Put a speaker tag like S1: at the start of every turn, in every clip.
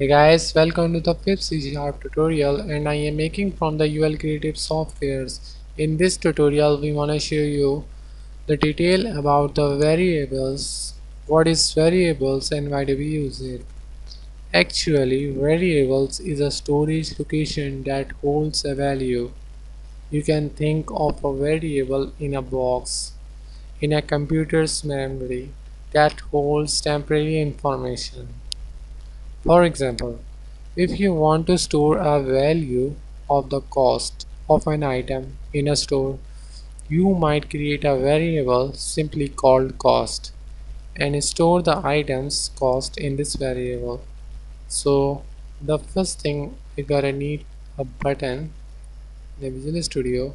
S1: Guys, welcome to the fifth C Sharp tutorial, and I am making from the UL Creative softwares. In this tutorial we want to show you the detail about the variables, what is variables and why do we use it. Actually, variables is a storage location that holds a value. You can think of a variable in a box in a computer's memory that holds temporary information. For example, if you want to store a value of the cost of an item in a store, you might create a variable simply called cost and store the item's cost in this variable. So the first thing we gotta need a button in the Visual Studio,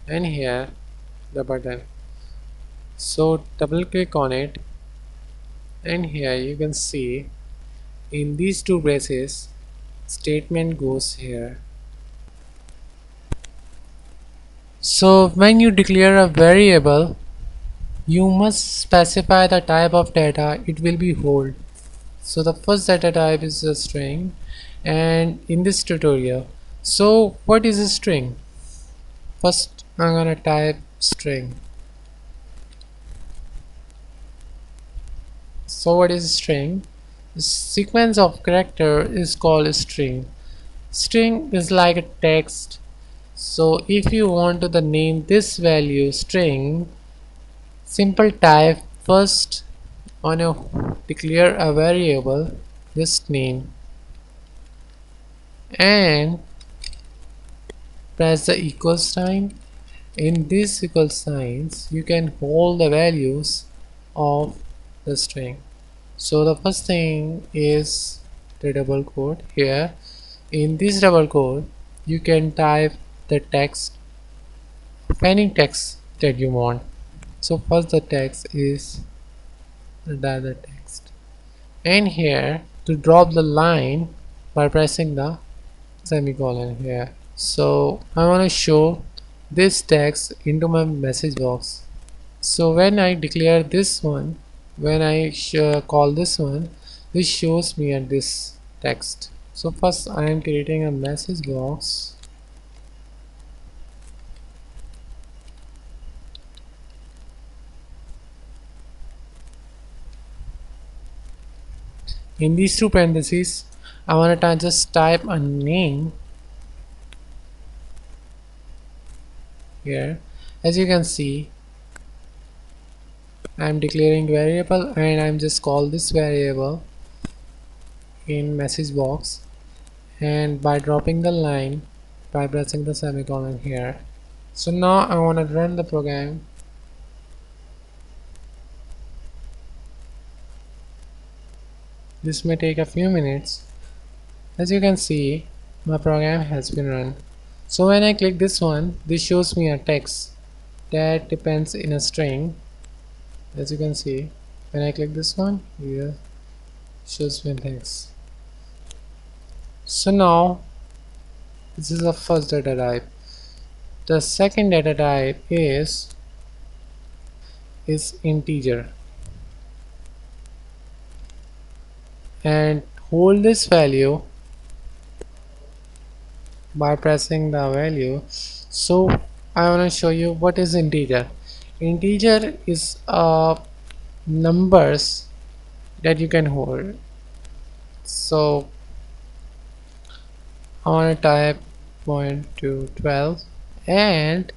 S1: and here the button. So double click on it, and here you can see in these two braces statement goes here. So when you declare a variable, you must specify the type of data it will be hold. So the first data type is a string, and in this tutorial, so what is a string? First I'm gonna type string. So what is a string? The sequence of character is called a string. String is like a text. So if you want to the name this value string, simple type first on a declare a variable this name and press the equal sign. In these equal signs you can hold the values of the string. So the first thing is the double quote here. In this double quote you can type the text of any text that you want. So first the text is the text, and here to drop the line by pressing the semicolon here. So I want to show this text into my message box. So when I declare this one, when I call this one, this shows me at this text. So first I am creating a message box. In these two parentheses I want to just type a name here. As you can see, I'm declaring variable and I'm just call this variable in message box, and by dropping the line by pressing the semicolon here. So now I want to run the program. This may take a few minutes. As you can see, my program has been run. So when I click this one, this shows me a text that depends in a string. As you can see, when I click this one, here shows me text. So now this is the first data type. The second data type is integer, and hold this value by pressing the value. So I want to show you what is integer. Integer is numbers that you can hold. So I want to type 0.212, and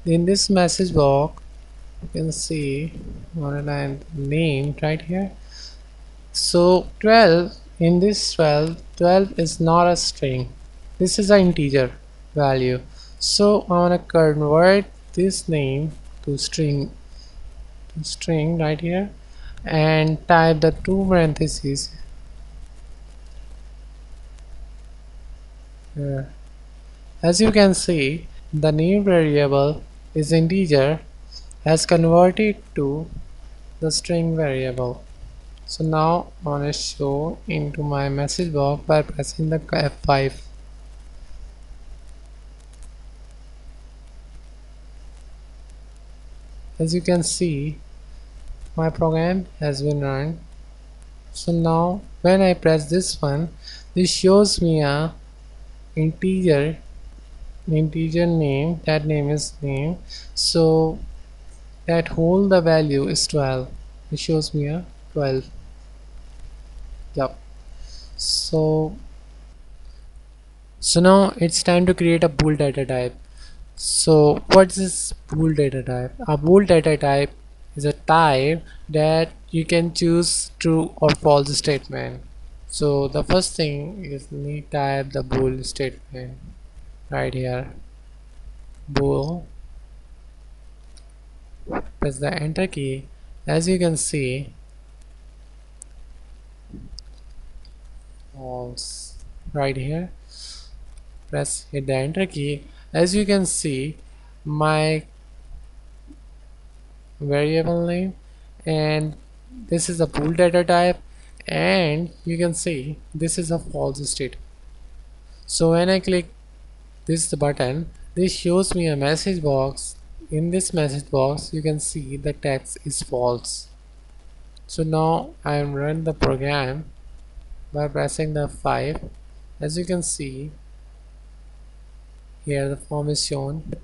S1: in this message box you can see one and name right here. So 12, in this 12 is not a string, this is an integer value. So I want to convert this name to string right here and type the two parentheses here. As you can see, the name variable is integer has converted to the string variable. So now I want to show into my message box by pressing the F5. As you can see, my program has been run So now when I press this one, this shows me a integer integer name. That name is name. So that whole the value is 12. It shows me a 12. Yep. So now it's time to create a bool data type. So what is this bool data type? A bool data type is a type that you can choose true or false statement. So the first thing is need type the bool statement right here. Bool, press the enter key. As you can see, false right here. Press hit the enter key. As you can see, my variable name, and this is a bool data type, and you can see this is a false state. So when I click this button, this shows me a message box. In this message box you can see the text is false. So now I am run the program by pressing the 5. As you can see here, the form is shown.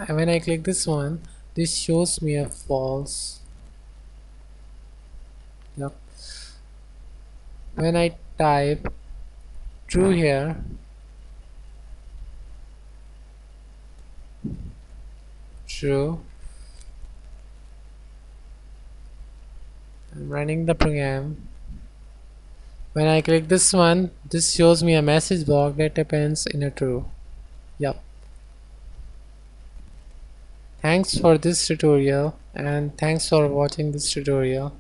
S1: When I click this one, this shows me a false. Yep. When I type true here, true, I'm running the program. When I click this one, this shows me a message box that depends in a true. Yep. Thanks for this tutorial, and thanks for watching this tutorial.